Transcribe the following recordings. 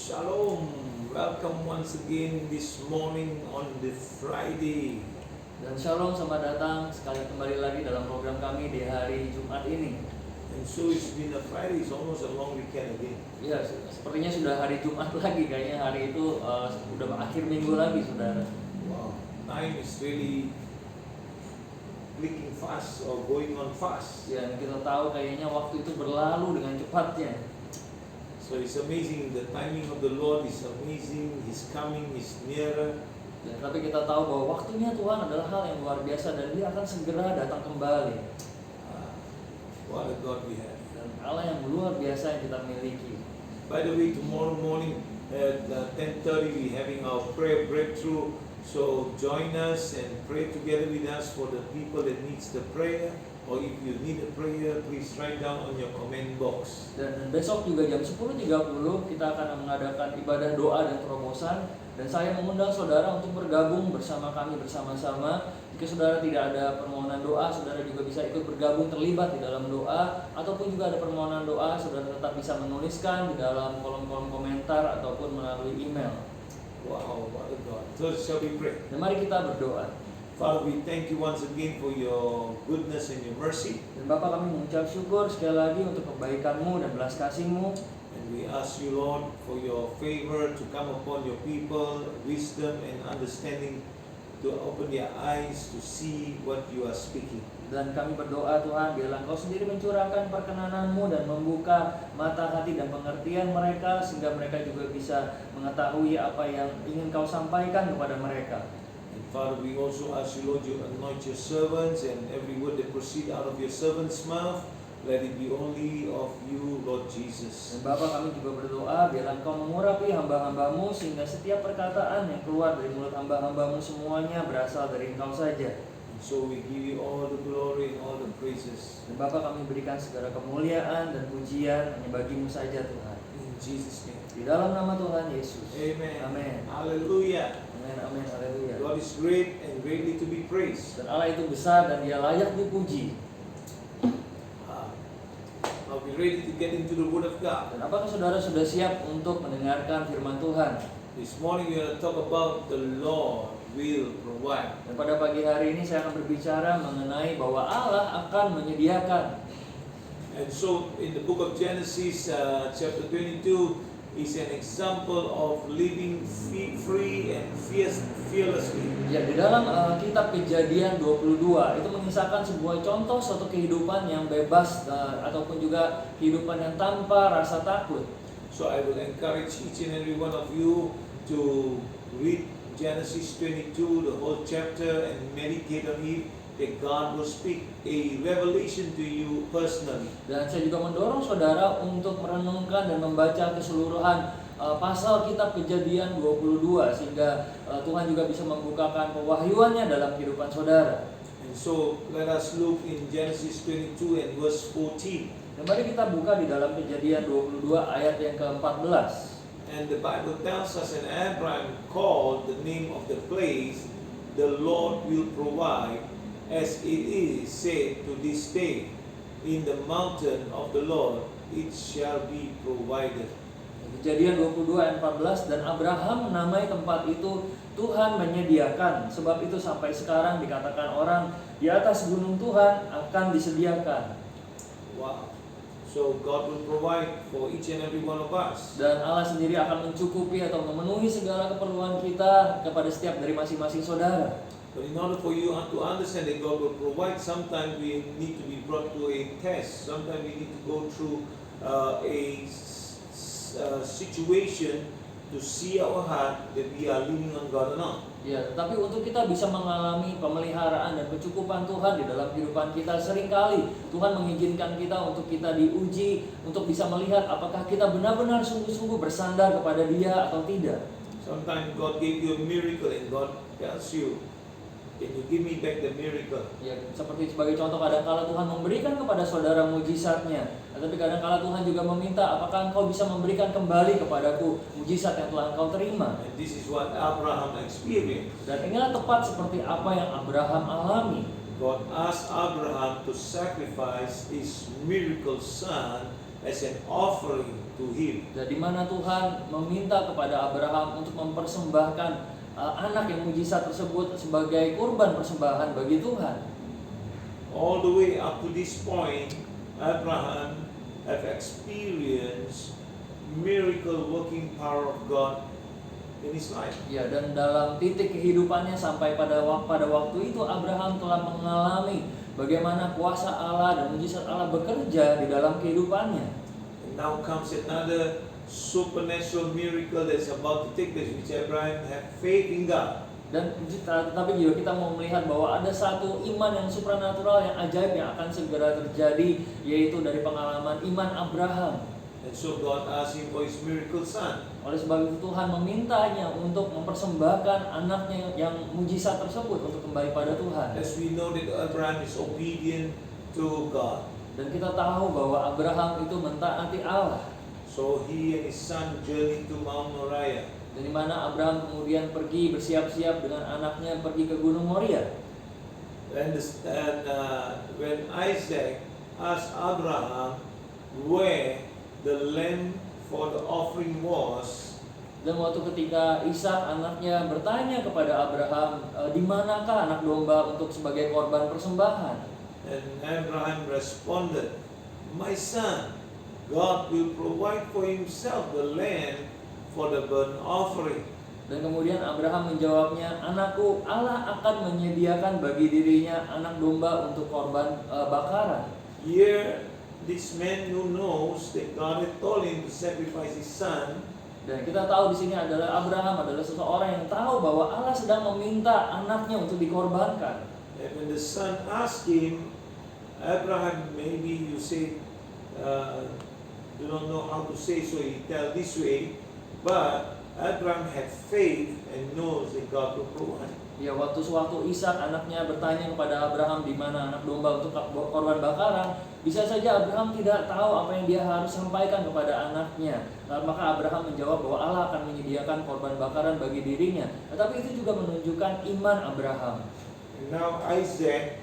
Shalom, welcome once again this morning on the Friday. Dan shalom, selamat datang sekali kembali lagi dalam program kami di hari Jumat ini. And so it's been a Friday, it's almost a long weekend again. Ya, sepertinya sudah hari Jumat lagi, kayaknya hari itu udah akhir minggu lagi, saudara. Wow, time is really clicking fast or going on fast. Ya, kita tahu kayaknya waktu itu berlalu dengan cepatnya. So it's amazing, the timing of the Lord is amazing, His coming is nearer. Ya, tapi kita tahu bahwa waktunya Tuhan adalah hal yang luar biasa dan Dia akan segera datang kembali. What a God we have. Dan Allah yang luar biasa yang kita miliki. By the way, tomorrow morning at 10:30 we're having our prayer breakthrough. So join us and pray together with us for the people that needs the prayer. Or if you need a prayer, please write down on your comment box. Dan besok juga jam 10.30 kita akan mengadakan ibadah doa dan terobosan. Dan saya mengundang saudara untuk bergabung bersama kami bersama-sama. Jika saudara tidak ada permohonan doa, saudara juga bisa ikut bergabung terlibat di dalam doa. Ataupun juga ada permohonan doa, saudara tetap bisa menuliskan di dalam kolom-kolom komentar ataupun melalui email. Wow, what a God. So shall we pray? Dan mari kita berdoa. Father, we thank you once again for your goodness and your mercy. Dan Bapa, kami mengucap syukur sekali lagi untuk kebaikan-Mu dan belas kasih-Mu. And we ask you, Lord, for your favor to come upon your people, wisdom and understanding to open their eyes to see what you are speaking. Dan kami berdoa Tuhan, biarlah Engkau sendiri mencurahkan perkenanan-Mu dan membuka mata hati dan pengertian mereka, sehingga mereka juga bisa mengetahui apa yang ingin Kau sampaikan kepada mereka. And Father, we also ask you, Lord, you anoint your servants, and every word that proceed out of your servant's mouth, let it be only of you, Lord Jesus. Dan Bapa, kami juga berdoa, biarlah Engkau mengurapi hamba-hamba-Mu, sehingga setiap perkataan yang keluar dari mulut hamba-hamba-Mu semuanya berasal dari Engkau saja. And so we give you all the glory and all the praises. Dan Bapa, kami berikan segala kemuliaan dan pujian hanya bagi-Mu saja Tuhan. In Jesus' name. Di dalam nama Tuhan Yesus. Amen. Amin. Hallelujah. Amin, amin, haleluya. God is great and greatly to be praised. Dan Allah itu besar dan Dia layak dipuji. Are we ready to get into the Word of God? Dan apakah saudara sudah siap untuk mendengarkan firman Tuhan? This morning we are going to talk about the Lord will provide. Dan pada pagi hari ini saya akan berbicara mengenai bahwa Allah akan menyediakan. And so in the book of Genesis chapter 22 is an example of living free and fearlessly. Ya, di dalam kitab Kejadian 22 itu mengisahkan sebuah contoh suatu kehidupan yang bebas ataupun juga kehidupan yang tanpa rasa takut. So I will encourage each and every one of you to read Genesis 22, the whole chapter, and meditate on it, that God will speak a revelation to you personally. Dan saya juga mendorong saudara untuk merenungkan dan membaca keseluruhan pasal kitab Kejadian 22 sehingga Tuhan juga bisa membukakan pewahyuannya dalam kehidupan saudara. And so let us look in Genesis 22 and verse 14. Dan mari kita buka di dalam Kejadian 22 ayat yang ke-14. And the Bible tells us, and Abraham called the name of the place, the Lord will provide, as it is said to this day, in the mountain of the Lord it shall be provided. Kejadian 22 ayat 14, dan Abraham menamai tempat itu Tuhan menyediakan, sebab itu sampai sekarang dikatakan orang di atas gunung Tuhan akan disediakan. Wow. So God will provide for each and every one of us. Dan Allah sendiri akan mencukupi atau memenuhi segala keperluan kita kepada setiap dari masing-masing saudara. But in order for you to understand that God will provide, sometimes we need to be brought to a test. Sometimes we need to go through a situation to see our heart that we are leaning on God or not. Ya, tetapi untuk kita bisa mengalami pemeliharaan dan kecukupan Tuhan di dalam kehidupan kita, seringkali Tuhan mengizinkan kita untuk kita diuji, untuk bisa melihat apakah kita benar-benar sungguh-sungguh bersandar kepada Dia atau tidak. Sometimes God gave you a miracle and God tells you, can you give me back the miracle? Ya, seperti sebagai contoh, kadang-kala Tuhan memberikan kepada saudara mujizatnya, tetapi kadang-kala Tuhan juga meminta, apakah engkau bisa memberikan kembali kepadaku mujizat yang telah engkau terima? And this is what Abraham experienced. Dan inilah tepat seperti apa yang Abraham alami. God asked Abraham to sacrifice his miracle son as an offering to him. Dan di mana Tuhan meminta kepada Abraham untuk mempersembahkan anak yang mujizat tersebut sebagai kurban persembahan bagi Tuhan. All the way up to this point, Abraham have experienced miracle working power of God in his life. Ya, dan dalam titik kehidupannya sampai pada waktu itu Abraham telah mengalami bagaimana kuasa Allah dan mujizat Allah bekerja di dalam kehidupannya. And now comes another supernatural miracle that's about to take place, which Abraham had faith in God. Dan tetapi juga kita mau melihat bahwa ada satu iman yang supranatural yang ajaib yang akan segera terjadi, yaitu dari pengalaman iman Abraham. And so God asked him for his miracle son. Oleh sebab itu Tuhan memintanya untuk mempersembahkan anaknya yang mujizat tersebut untuk kembali pada Tuhan. As we know that Abraham is obedient to God. Dan kita tahu bahwa Abraham itu mentaati Allah. So he and his son journeyed to Mount Moriah. Dan di mana Abraham kemudian pergi bersiap-siap dengan anaknya pergi ke Gunung Moria. And when Isaac asked Abraham where the lamb for the offering was, Dan waktu ketika Ishak anaknya bertanya kepada Abraham, di manakah anak domba untuk sebagai korban persembahan? and Abraham responded, "My son, God will provide for himself the lamb for the burnt offering." Dan kemudian Abraham menjawabnya, anakku, Allah akan menyediakan bagi dirinya anak domba untuk korban bakaran. Here, this man who knows that God had told him to sacrifice his son, Dan kita tahu di sini adalah Abraham adalah seseorang yang tahu bahwa Allah sedang meminta anaknya untuk dikorbankan. and when the son asked him, Abraham, maybe you say, you don't know how to say, so he tell this way, but Abraham had faith and knows that God will provide. Ya, waktu sewaktu Ishak anaknya bertanya kepada Abraham di mana anak domba untuk korban bakaran, bisa saja Abraham tidak tahu apa yang dia harus sampaikan kepada anaknya. Maka Abraham menjawab bahwa Allah akan menyediakan korban bakaran bagi dirinya. Tetapi itu juga menunjukkan iman Abraham. And now Isaac,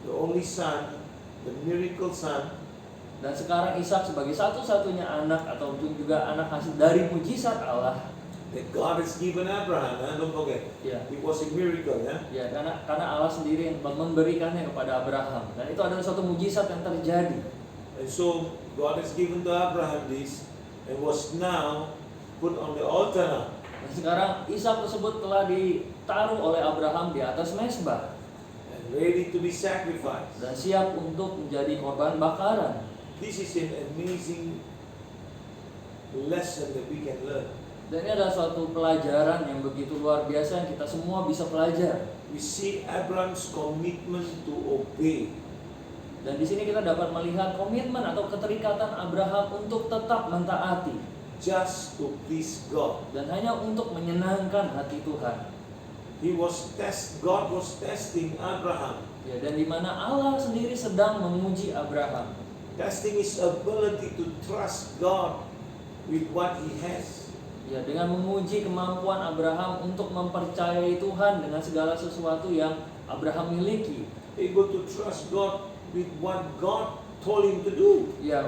the only son, the miracle son, Dan sekarang Ishak sebagai satu-satunya anak atau juga anak hasil dari mujizat Allah. that God has given Abraham, don't forget, Ya, it was a miracle, ya karena Allah sendiri yang memberikannya kepada Abraham. Dan itu adalah suatu mujizat yang terjadi. And so God has given to Abraham this, and was now put on the altar now. Dan sekarang Ishak tersebut telah ditaruh oleh Abraham di atas mezbah And ready to be sacrificed. dan siap untuk menjadi korban bakaran. This is an amazing lesson that we can learn. Dan ini adalah suatu pelajaran yang begitu luar biasa yang kita semua bisa pelajari. We see Abraham's commitment to obey. Dan di sini kita dapat melihat komitmen atau keterikatan Abraham untuk tetap mentaati Just to please God. dan hanya untuk menyenangkan hati Tuhan. God was testing Abraham. Ya, dan di mana Allah sendiri sedang menguji Abraham. Testing his ability to trust God with what he has. Ya, dengan menguji kemampuan Abraham untuk mempercayai Tuhan dengan segala sesuatu yang Abraham miliki. Able to trust God with what God told him to do. Ya,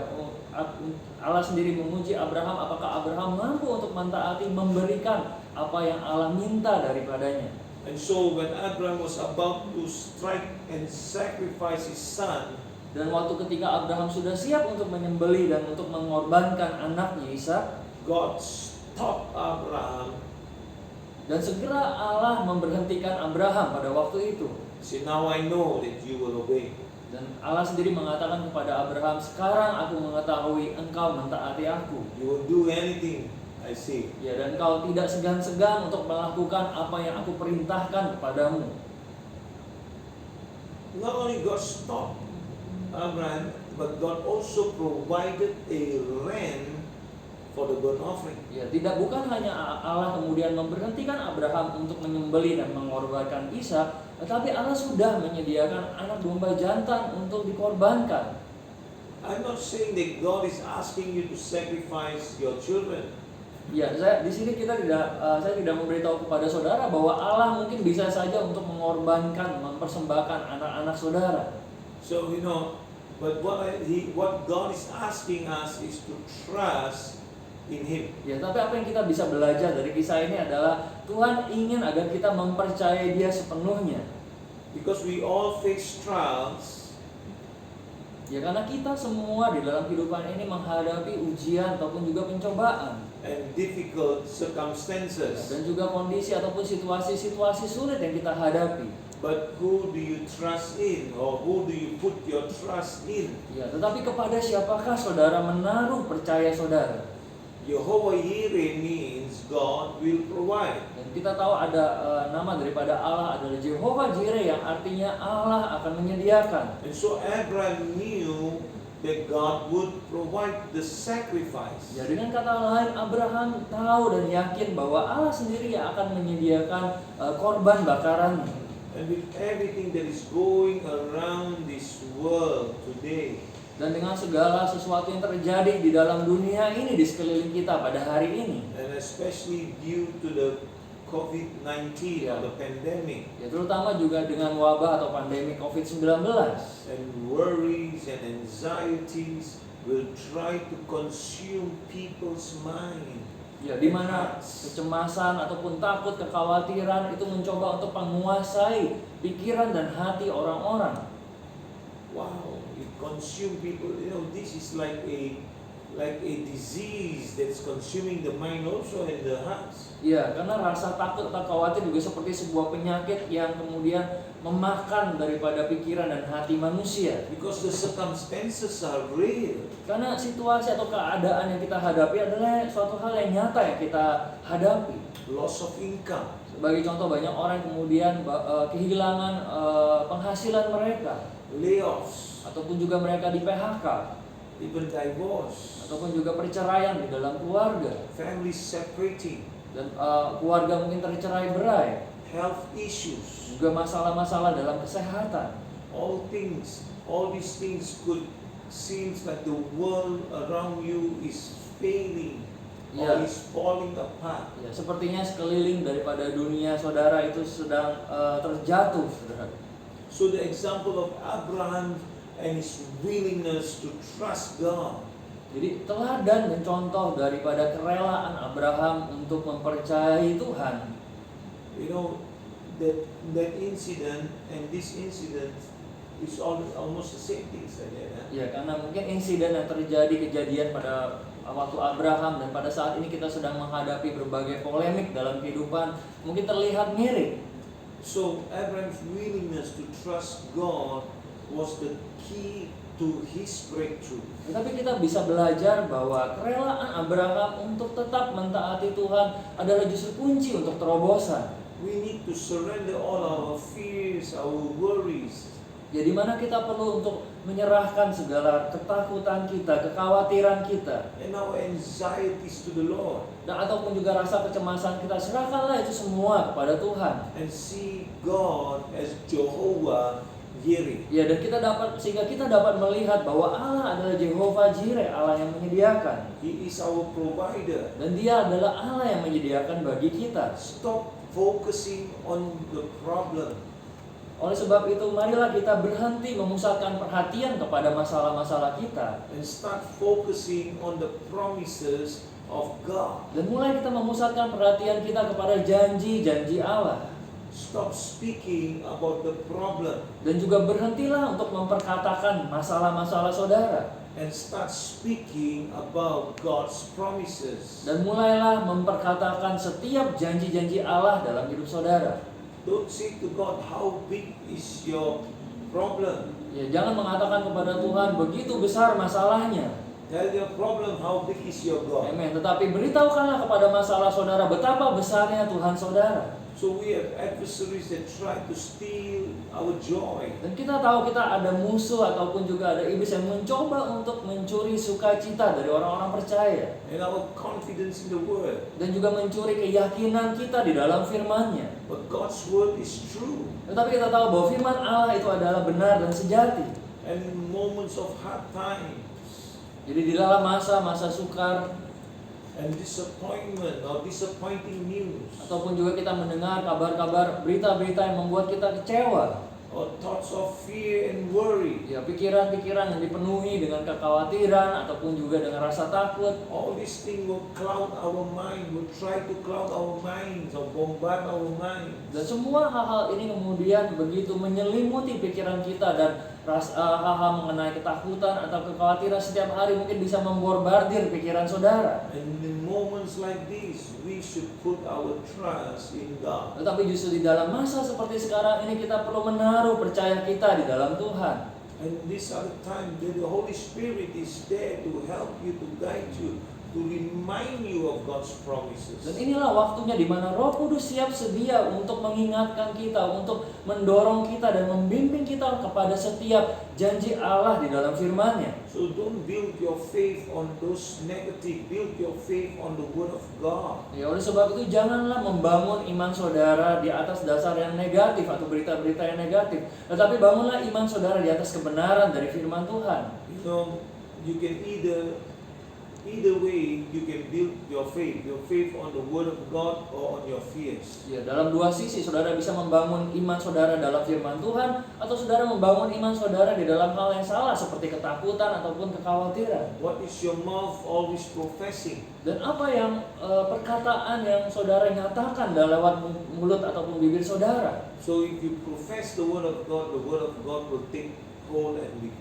Allah sendiri menguji Abraham apakah Abraham mampu untuk mentaati memberikan apa yang Allah minta daripadanya. And so when Abraham was about to strike and sacrifice his son, Dan waktu ketika Abraham sudah siap untuk menyembelih dan untuk mengorbankan anaknya Ishak, God stopped Abraham. dan segera Allah memberhentikan Abraham pada waktu itu. Say, now I know that you will obey. Dan Allah sendiri mengatakan kepada Abraham, sekarang aku mengetahui engkau mentaati aku. You will do anything I say. Ya, dan kau tidak segan-segan untuk melakukan apa yang aku perintahkan kepadamu. Not only God stopped Abraham, but God also provided a ram for the burnt offering. Ya, bukan hanya Allah kemudian memberhentikan Abraham untuk menyembelih dan mengorbankan Ishak, tetapi Allah sudah menyediakan anak domba jantan untuk dikorbankan. I'm not saying that God is asking you to sacrifice your children. Ya, di sini saya tidak memberitahu kepada saudara bahwa Allah mungkin bisa saja untuk mengorbankan, mempersembahkan anak-anak saudara. So, But what God is asking us is to trust in Him. Ya, tapi apa yang kita bisa belajar dari kisah ini adalah Tuhan ingin agar kita mempercayai Dia sepenuhnya. Because we all face trials, Ya, karena kita semua di dalam kehidupan ini menghadapi ujian ataupun juga pencobaan and difficult circumstances. dan juga kondisi ataupun situasi-situasi sulit yang kita hadapi. But who do you trust in, or who do you put your trust in? Ya, tetapi kepada siapakah saudara menaruh percaya saudara? Jehovah Jireh means God will provide. Dan kita tahu ada nama daripada Allah adalah Jehovah Jireh, yang artinya Allah akan menyediakan. And so Abraham knew that God would provide the sacrifice. Ya, dengan kata lain Abraham tahu dan yakin bahwa Allah sendiri yang akan menyediakan korban bakaran. And with everything that is going around this world today, Dan dengan segala sesuatu yang terjadi di dalam dunia ini di sekeliling kita pada hari ini, and especially due to the COVID-19 or the pandemic, ya terutama juga dengan wabah atau pandemi COVID-19, and worries and anxieties will try to consume people's mind. ya di mana kecemasan ataupun takut, kekhawatiran itu mencoba untuk menguasai pikiran dan hati orang-orang. Wow, it consume people. You know, this is like a disease that's consuming the mind also and the hearts. Ya, karena rasa takut atau khawatir juga seperti sebuah penyakit yang kemudian memakan daripada pikiran dan hati manusia. Because the circumstances are real. Karena situasi atau keadaan yang kita hadapi adalah suatu hal yang nyata yang kita hadapi. Loss of income, Sebagai contoh, banyak orang kemudian kehilangan penghasilan mereka, layoffs, ataupun juga mereka di PHK, even divorce, ataupun juga perceraian di dalam keluarga, families separating, dan keluarga mungkin tercerai-berai, health issues. juga masalah-masalah dalam kesehatan. All these things could seems like the world around you is failing or Ya. is falling apart. Ya, sepertinya sekeliling daripada dunia saudara itu sedang terjatuh, saudara. So the example of Abraham and his willingness to trust God, Jadi teladan dan contoh daripada kerelaan Abraham untuk mempercayai Tuhan. you know, that incident and this incident is almost the same thing saja. Ya, karena mungkin insiden yang terjadi, kejadian pada waktu Abraham dan pada saat ini kita sedang menghadapi berbagai polemik dalam kehidupan, mungkin terlihat mirip. So Abraham's willingness to trust God was the key to his breakthrough. Tetapi kita bisa belajar bahwa kerelaan Abraham untuk tetap mentaati Tuhan adalah justru kunci untuk terobosan. We need to surrender all our fears, our worries, Ya, di mana kita perlu untuk menyerahkan segala ketakutan kita, kekhawatiran kita, and our anxieties to the Lord, dan ataupun juga rasa kecemasan kita, serahkanlah itu semua kepada Tuhan. and see God as Jehovah Jireh. Ya, dan sehingga kita dapat melihat bahwa Allah adalah Jehovah Jireh, Allah yang menyediakan, He is our provider. dan Dia adalah Allah yang menyediakan bagi kita. Stop focusing on the problem. Oleh sebab itu, marilah kita berhenti memusatkan perhatian kepada masalah-masalah kita, And start focusing on the promises of God. dan mulai kita memusatkan perhatian kita kepada janji-janji Allah. Stop speaking about the problem Dan juga berhentilah untuk memperkatakan masalah-masalah saudara, and start speaking about God's promises. dan mulailah memperkatakan setiap janji-janji Allah dalam hidup saudara. Don't say to God, how big is your problem? Ya, jangan mengatakan kepada Tuhan begitu besar masalahnya. Tell your problem, how big is your God? Amin. Tetapi beritahukanlah kepada masalah saudara betapa besarnya Tuhan saudara. So we have adversaries that try to steal our joy. Dan kita tahu kita ada musuh ataupun juga ada iblis yang mencoba untuk mencuri sukacita dari orang-orang percaya, And our confidence in the Word. dan juga mencuri keyakinan kita di dalam firman-Nya. But God's Word is true. Tetapi kita tahu bahwa firman Allah itu adalah benar dan sejati. And in moments of hard times Jadi di dalam masa-masa sukar and disappointment or disappointing news, ataupun juga kita mendengar kabar-kabar, berita-berita yang membuat kita kecewa, or thoughts of fear and worry. Ya, pikiran-pikiran yang dipenuhi dengan kekhawatiran ataupun juga dengan rasa takut. All these things will cloud our mind, will try to cloud our minds or bombard our minds. Dan semua hal-hal ini kemudian begitu menyelimuti pikiran kita, dan hal-hal mengenai ketakutan atau kekhawatiran setiap hari mungkin bisa membombardir pikiran saudara. And in moments like this, we should put our trust in God. Tetapi justru di dalam masa seperti sekarang ini kita perlu menaruh percaya kita di dalam Tuhan. And this are the time that the Holy Spirit is there to help you, to guide you, to remind you of God's promises. Dan inilah waktunya di mana Roh Kudus siap sedia untuk mengingatkan kita, untuk mendorong kita dan membimbing kita kepada setiap janji Allah di dalam firman-Nya. So don't build your faith on those negative, build your faith on the Word of God. Ya, oleh sebab itu janganlah membangun iman saudara di atas dasar yang negatif atau berita-berita yang negatif, tetapi bangunlah iman saudara di atas kebenaran dari firman Tuhan. You know, you can either way you can build your faith on the Word of God or on your fears. Ya, dalam dua sisi saudara bisa membangun iman saudara dalam firman Tuhan, atau saudara membangun iman saudara di dalam hal yang salah seperti ketakutan ataupun kekhawatiran. What is your mouth always professing? Dan apa yang perkataan yang saudara nyatakan lewat mulut ataupun bibir saudara. So if you profess the Word of God will take hold and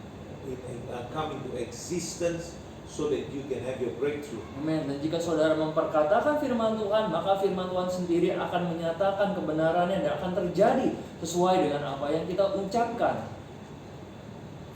come into existence, so that you can have your breakthrough. Amin. Dan jika saudara memperkatakan firman Tuhan, maka firman Tuhan sendiri akan menyatakan kebenarannya dan akan terjadi sesuai dengan apa yang kita ucapkan.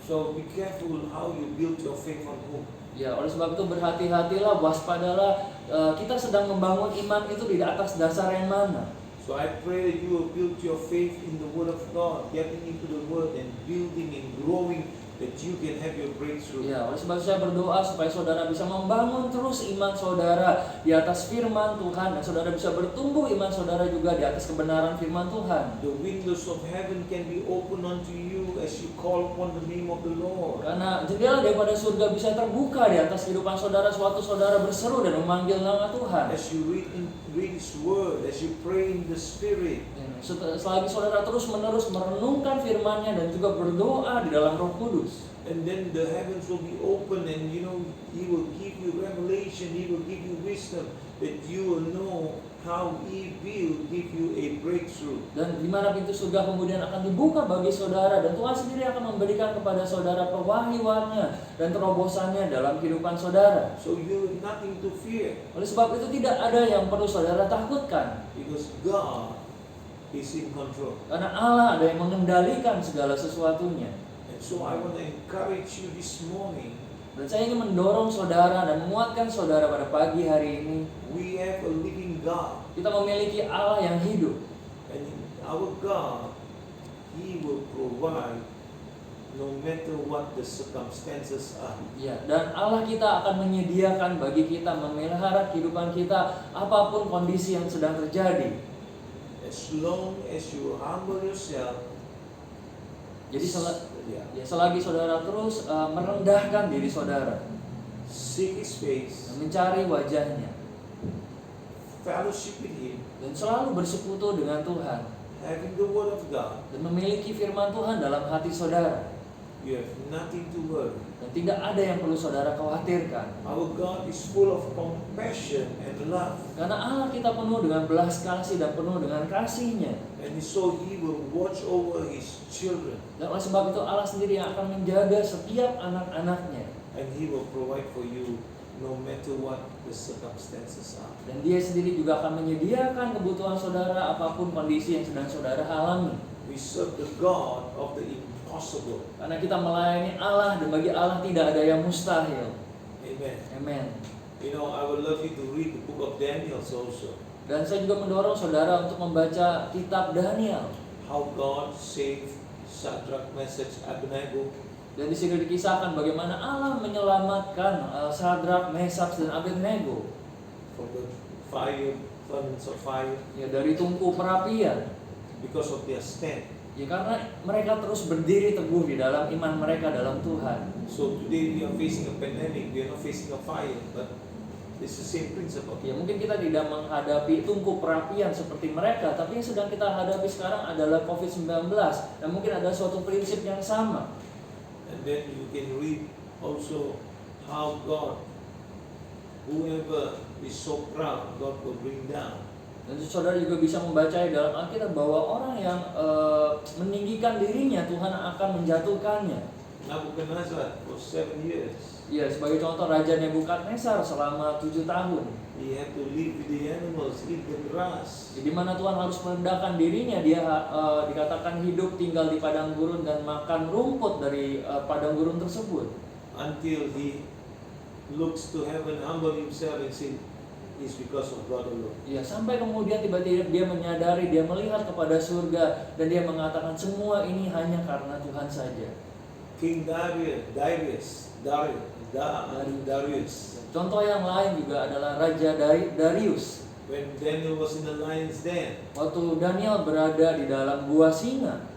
So be careful how you build your faith on whom. Ya, oleh sebab itu berhati-hatilah, waspadalah, kita sedang membangun iman itu di atas dasar yang mana. So I pray that you will build your faith in the Word of God, getting into the Word and building and growing, that you can have your breakthrough. Ya, oleh sebab saya berdoa supaya saudara bisa membangun terus iman saudara di atas firman Tuhan, dan saudara bisa bertumbuh iman saudara juga di atas kebenaran firman Tuhan. The windows of heaven can be open unto you as you call upon the name of the Lord. Karena jendela daripada surga bisa terbuka di atas kehidupan saudara sewaktu saudara berseru dan memanggil nama Tuhan. As you read His Word, as you pray in the Spirit. Selagi saudara terus-menerus merenungkan firman-Nya dan juga berdoa di dalam Roh Kudus. And then the heavens will be open, and you know, He will give you revelation, He will give you wisdom, that you will know how He will give you a breakthrough. Dan di mana pintu surga kemudian akan dibuka bagi saudara, dan Tuhan sendiri akan memberikan kepada saudara pewahyuannya dan terobosannya dalam kehidupan saudara. So you have nothing to fear. Oleh sebab itu tidak ada yang perlu saudara takutkan. Because God is in control. Karena Allah ada yang mengendalikan segala sesuatunya. And so I want to encourage you this morning. Dan saya ingin mendorong saudara dan menguatkan saudara pada pagi hari ini. We have a living God. Kita memiliki Allah yang hidup. And our God, He will provide no matter what the circumstances are. Ya, dan Allah kita akan menyediakan bagi kita, memelihara kehidupan kita apapun kondisi yang sedang terjadi. As long as you humble yourself. Jadi selagi saudara terus merendahkan diri saudara, seek His face, mencari wajahnya, fellowship with Him, dan selalu bersekutu dengan Tuhan, having the Word of God, dan memiliki firman Tuhan dalam hati saudara, you have nothing to worry. dan tidak ada yang perlu saudara khawatirkan. Our God is full of compassion and love. Karena Allah kita penuh dengan belas kasih dan penuh dengan kasih-Nya. And so He will watch over His children. Dan oleh sebab itu Allah sendiri yang akan menjaga setiap anak-anaknya. And He will provide for you no matter what the circumstances are. Dan Dia sendiri juga akan menyediakan kebutuhan saudara apapun kondisi yang sedang saudara alami. We serve the God of the impossible. Karena kita melayani Allah, dan bagi Allah tidak ada yang mustahil. Amen. Amen. You know, I would love you to read the book of Daniel also. Dan saya juga mendorong saudara untuk membaca kitab Daniel. How God saved Shadrach, Meshach, Abednego. Dan di sini dikisahkan bagaimana Allah menyelamatkan Shadrach, Meshach, dan Abednego From the fire, furnace of fire. Ya, dari tungku perapian. Because of their stand. Ya, karena mereka terus berdiri teguh di dalam iman mereka dalam Tuhan. So today we are facing a pandemic. We are not facing a fire, but It's the same principle. Ya mungkin kita tidak menghadapi tungku perapian seperti mereka, tapi yang sedang kita hadapi sekarang adalah COVID-19 dan mungkin ada suatu prinsip yang sama. And then you can read also how God, whoever is so proud, God will bring down. Dan saudara juga bisa membaca dalam Alkitab bahwa orang yang meninggikan dirinya, Tuhan akan menjatuhkannya. Nebuchadnezzar for 7 years. Ya, sebagai contoh Raja Nebukadnezar selama 7 tahun. He had to live with the animals, eat the grass. Di mana Tuhan harus merendahkan dirinya, dia dikatakan hidup tinggal di padang gurun dan makan rumput dari padang gurun tersebut. Until he looks to heaven, humble himself and say, it's because of God alone. Ya, sampai kemudian tiba-tiba dia menyadari, dia melihat kepada surga dan dia mengatakan semua ini hanya karena Tuhan saja. King Darius. Contoh yang lain juga adalah Raja Darius. When Daniel was in the lion's den, Waktu Daniel berada di dalam gua singa,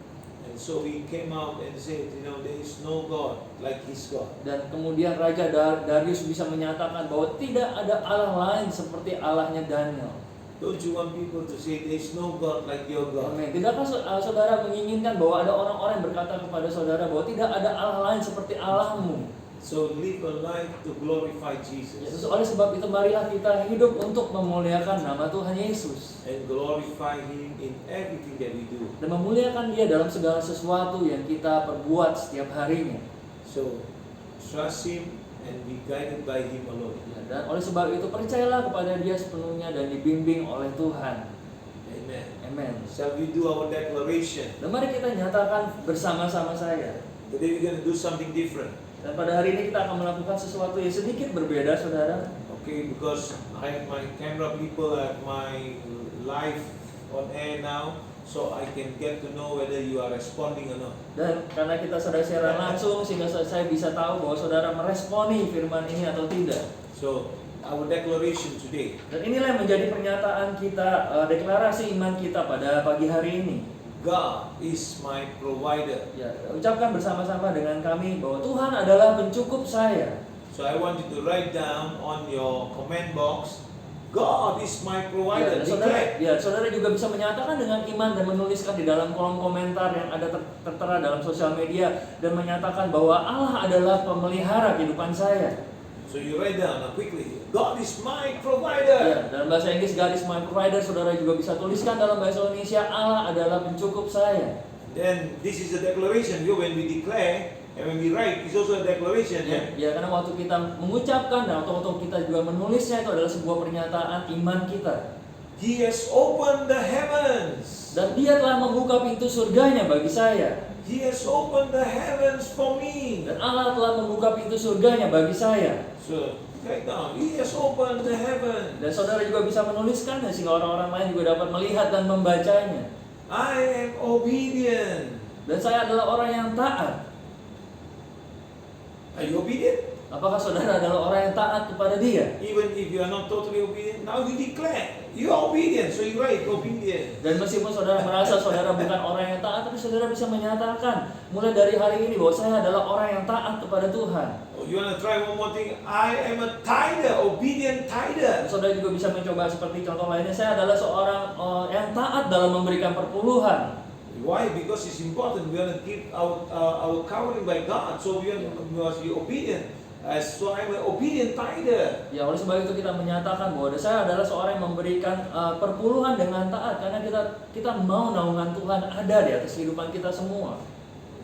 and so he came out and said, there is no God like his God. dan kemudian Raja Darius bisa menyatakan bahwa tidak ada Allah lain seperti Allahnya Daniel. Don't you want people to say there is no God like your God? Amin. Tidakkah saudara menginginkan bahwa ada orang-orang yang berkata kepada saudara bahwa tidak ada Allah lain seperti Allahmu? So live a life to glorify Ya, Jesus oleh sebab itu marilah kita hidup untuk memuliakan nama Tuhan Yesus and glorify Him in everything that we do. dan memuliakan Dia dalam segala sesuatu yang kita perbuat setiap harinya. So trust Him and be guided by Him alone. Ya, dan oleh sebab itu percayalah kepada Dia sepenuhnya dan dibimbing oleh Tuhan. Amen. Amen. Shall we do our declaration? Dan mari kita nyatakan bersama-sama saya. Today we're going to do something different. Dan pada hari ini kita akan melakukan sesuatu yang sedikit berbeda, saudara. Okay, because I have my camera people, I have my live on air now, so I can get to know whether you are responding or not. Dan karena kita sedang siaran langsung, sehingga saya bisa tahu bahwa saudara meresponi firman ini atau tidak. So our declaration today. Dan inilah yang menjadi pernyataan kita, deklarasi iman kita pada pagi hari ini. God is my provider. Ya, ucapkan bersama-sama dengan kami bahwa Tuhan adalah pencukup saya. So I want you to write down on your comment box, God is my provider. Saudara juga bisa menyatakan dengan iman dan menuliskan di dalam kolom komentar yang ada tertera dalam sosial media dan menyatakan bahwa Allah adalah pemelihara kehidupan saya. So you write down quickly, God is my provider. Ya, dalam bahasa Inggris God is my provider, saudara juga bisa tuliskan dalam bahasa Indonesia, Allah adalah pencukup saya. Then this is a declaration. When we declare and when we write, it's also a declaration. Ya, karena waktu kita mengucapkan dan waktu kita juga menulisnya itu adalah sebuah pernyataan iman kita. He has opened the heavens. Dan Dia telah membuka pintu surganya bagi saya. He has opened the heavens for me. Dan Allah telah membuka pintu surganya bagi saya. So write down, He has opened the heavens. Dan saudara juga bisa menuliskannya sehingga orang-orang lain juga dapat melihat dan membacanya. I am obedient. Dan saya adalah orang yang taat. Are you obedient? Apakah saudara adalah orang yang taat kepada Dia? Even if you are not totally obedient, now you declare you are obedient. So you write obedient. Dan meskipun saudara merasa saudara bukan orang yang taat, tapi saudara bisa menyatakan mulai dari hari ini bahwa saya adalah orang yang taat kepada Tuhan. Oh, you want to try one more thing? I am a tither, obedient tither. Saudara juga bisa mencoba seperti contoh lainnya, saya adalah seorang yang taat dalam memberikan perpuluhan. Why? Because it's important. We want to keep our covering by God. So we must be obedient. So I'm an obedient tither. Ya, oleh sebab itu kita menyatakan bahwa saya adalah seorang yang memberikan perpuluhan dengan taat karena kita mau naungan Tuhan ada di atas kehidupan kita semua.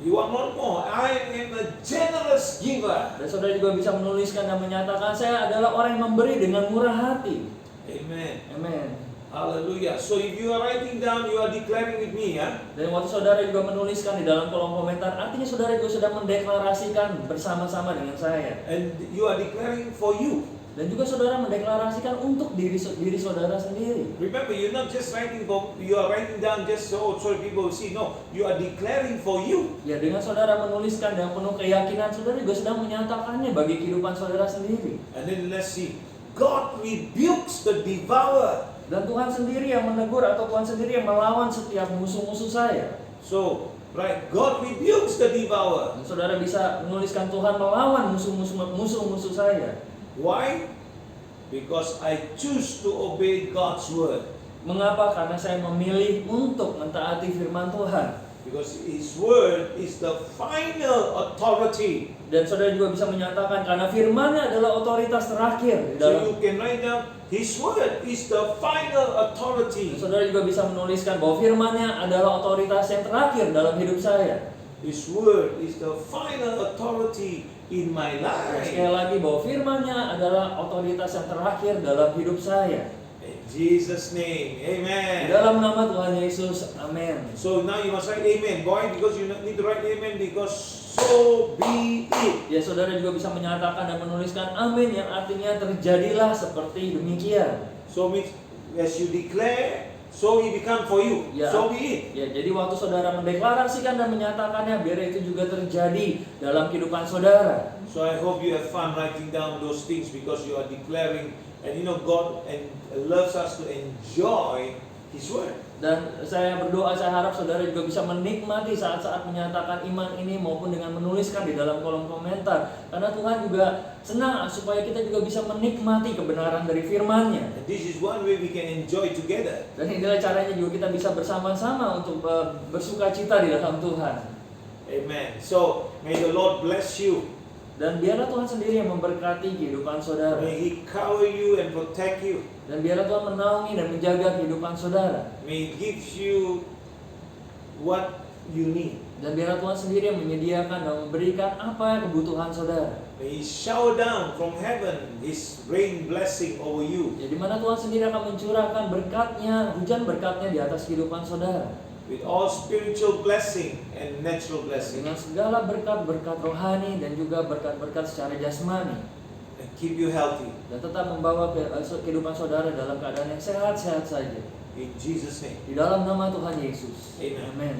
You want one more? I am a generous giver. Dan saudara juga bisa menuliskan dan menyatakan saya adalah orang yang memberi dengan murah hati. Amen. Amen. Hallelujah. So if you are writing down, you are declaring with me, ya. Dan waktu saudara juga menuliskan di dalam kolom komentar, artinya saudara juga sudah mendeklarasikan bersama-sama dengan saya. And you are declaring for you. Dan juga saudara mendeklarasikan untuk diri saudara sendiri. Remember, you're not just writing for, you are writing down just so people see. No, you are declaring for you. Ya, dengan saudara menuliskan dengan penuh keyakinan, saudara juga sedang menyatakannya bagi kehidupan saudara sendiri. And then let's see. God rebukes the devourer. Dan Tuhan sendiri yang menegur atau Tuhan sendiri yang melawan setiap musuh-musuh saya. So, right, God rebukes the devourer. Dan saudara bisa menuliskan Tuhan melawan musuh-musuh saya. Why? Because I choose to obey God's word. Mengapa? Karena saya memilih untuk mentaati firman Tuhan. Because His word is the final authority. Dan saudara juga bisa menyatakan karena firman-Nya adalah otoritas terakhir di So dalam. you can write down, His word is the final authority. Saudara juga bisa menuliskan bahwa firman-Nya adalah otoritas yang terakhir dalam hidup saya. His word is the final authority in my Sekali life. lagi bahwa firman-Nya adalah otoritas yang terakhir dalam hidup saya. In Jesus' name, Di amen. dalam nama Tuhan Yesus, amin. So now you must write amen. Why? Because you need to write amen because so be it. Ya, saudara juga bisa menyatakan dan menuliskan amin yang artinya terjadilah seperti demikian. So means as you declare, so it become for you. Ya. So be it. Ya, jadi waktu saudara mendeklarasikan dan menyatakannya, biar itu juga terjadi dalam kehidupan saudara. So I hope you have fun writing down those things because you are declaring, and you know God and loves us to enjoy His word. Dan saya berdoa, saya harap saudara juga bisa menikmati saat-saat menyatakan iman ini maupun dengan menuliskan di dalam kolom komentar. Karena Tuhan juga senang supaya kita juga bisa menikmati kebenaran dari firman-Nya. And this is one way we can enjoy together. Dan inilah caranya juga kita bisa bersama-sama untuk bersuka cita di dalam Tuhan. Amen. So may the Lord bless you. Dan biarlah Tuhan sendiri yang memberkati kehidupan saudara. May He cover you and protect you. Dan biarlah Tuhan menaungi dan menjaga kehidupan saudara. May He gives you what you need. Dan biarlah Tuhan sendiri yang menyediakan dan memberikan apa kebutuhan saudara. May He shower down from heaven His rain blessing over you. Ya, di mana Tuhan sendiri akan mencurahkan berkatnya, hujan berkatnya di atas kehidupan saudara. With all spiritual blessing and natural blessing. Dengan segala berkat-berkat rohani dan juga berkat-berkat secara jasmani. And keep you healthy. Dan tetap membawa kehidupan saudara dalam keadaan yang sehat-sehat saja. In Jesus' name. Di dalam nama Tuhan Yesus. Amen. Amen.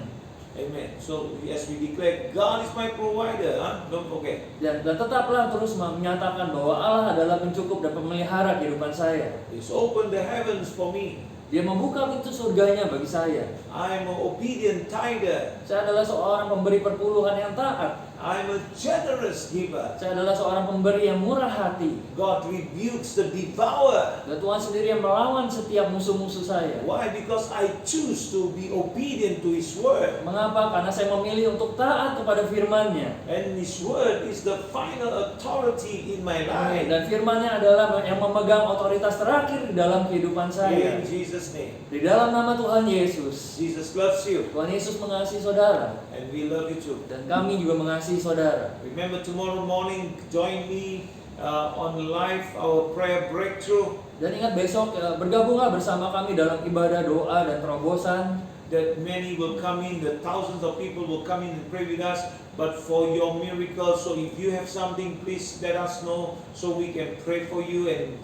Amen. So as we declare, God is my provider. Don't forget. Dan tetaplah terus menyatakan bahwa Allah adalah pencukupdan pemelihara kehidupan saya. He's opened the heavens for me. Dia membuka pintu surganya bagi saya. I am an obedient tither. Saya adalah seorang pemberi perpuluhan yang taat. I am a generous giver. Saya adalah seorang pemberi yang murah hati. God rebukes the devourer. Dan Tuhan sendiri yang melawan setiap musuh-musuh saya. Why? Because I choose to be obedient to His word. Mengapa? Karena saya memilih untuk taat kepada firman-Nya. And His word is the final authority in my life. Dan firman-Nya adalah yang memegang otoritas terakhir di dalam kehidupan saya. In Jesus' name. Di dalam nama Tuhan Yesus. Jesus loves you. Tuhan Yesus mengasihi saudara. And we love you too. Dan kami juga mengasihi saudara. Remember tomorrow morning, join me on live, our prayer breakthrough. Dan ingat besok bergabunglah bersama kami dalam ibadah doa dan terobosan. That many will come in, the thousands of people will come in and pray with us. But for your miracle, so if you have something, please let us know so we can pray for you and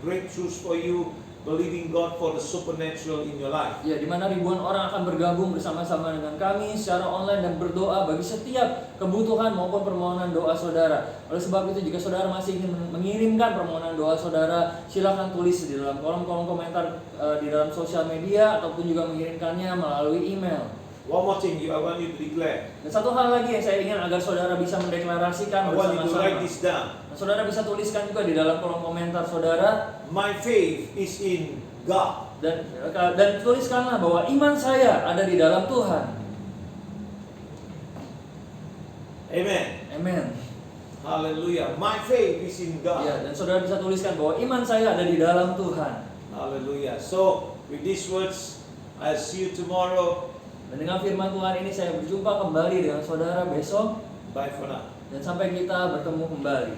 breakthroughs for you. Believing God for the supernatural in your life. Ya, di mana ribuan orang akan bergabung bersama-sama dengan kami secara online dan berdoa bagi setiap kebutuhan maupun permohonan doa saudara. Oleh sebab itu, jika saudara masih ingin mengirimkan permohonan doa saudara, silakan tulis di dalam kolom-kolom komentar di dalam sosial media ataupun juga mengirimkannya melalui email. One more thing I want you to declare. Dan satu hal lagi yang saya ingin agar saudara bisa I mendeklarasikan want you to write bersama-sama. this down. Dan saudara bisa tuliskan juga di dalam kolom komentar saudara. My faith is in God. Dan tuliskanlah bahwa iman saya ada di dalam Tuhan. Amen. Amen. Hallelujah. My faith is in God. Ya, dan saudara bisa tuliskan bahwa iman saya ada di dalam Tuhan. Hallelujah. So with these words, I'll see you tomorrow. Dan dengan firman Tuhan ini saya berjumpa kembali dengan saudara besok. Bye for now. Dan sampai kita bertemu kembali.